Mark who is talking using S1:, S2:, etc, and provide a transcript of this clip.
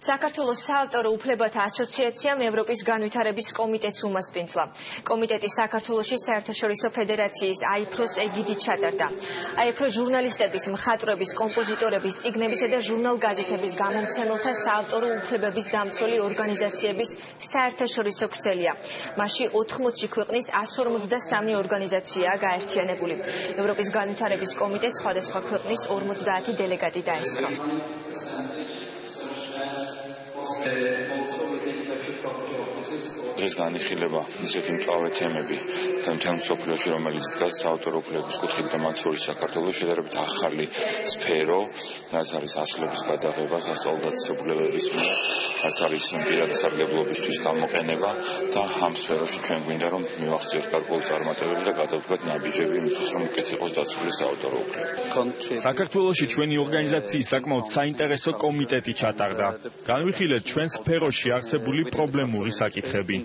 S1: საქართველოს საავტორო უფლებათა ასოციაციამ ევროპის განვითარების კომიტეტს უმასპინძლა. კომიტეტი საქართველოში საერთაშორისო ფედერაციის AIFRO-ს ეგიდით ჩატარდა. AIFRO ჟურნალისტების, მხატვრების, კომპოზიტორების, წიგნებისა და ჟურნალ-გაზეთების გამომცემელთა საავტორო უფლებების დამცველი ორგანიზაციების საერთაშორისო ქსელია. მასში 80 ქვეყნის 153 ორგანიზაციაა გაერთიანებული. ევროპის განვითარების კომიტეტს სხვადასხვა ქვეყნის 50 დელეგატი დაესწრო.
S2: დღეს განიხილება ისეთი მწვავე თემები მთელ მსოფლიოში, რომელიც დგას საავტორო უფლებების კუთხით და მათ შორის საქართველოს შედარებით ახალი სფერო, რაც არის ასლების გადაღება, სასწავლო-დაწესებულებების მიერ, რაც არის პირადი სარგებლობისთვის გამოყენება და ამ სფეროში ჩვენ გვინდა რომ მივახციოთ გარკვეული წარმატებები და გადავდგათ ნაბიჯები იმისთვის, რომ უკეთ იყოს დაცული საავტორო უფლებები.
S3: საქართველოში ჩვენი ორგანიზაციის საკმაოდ საინტერესო კომიტეტი ჩატარდა. განვიხილეთ ჩვენ სფეროში არსებული პრობლემური საკითხები.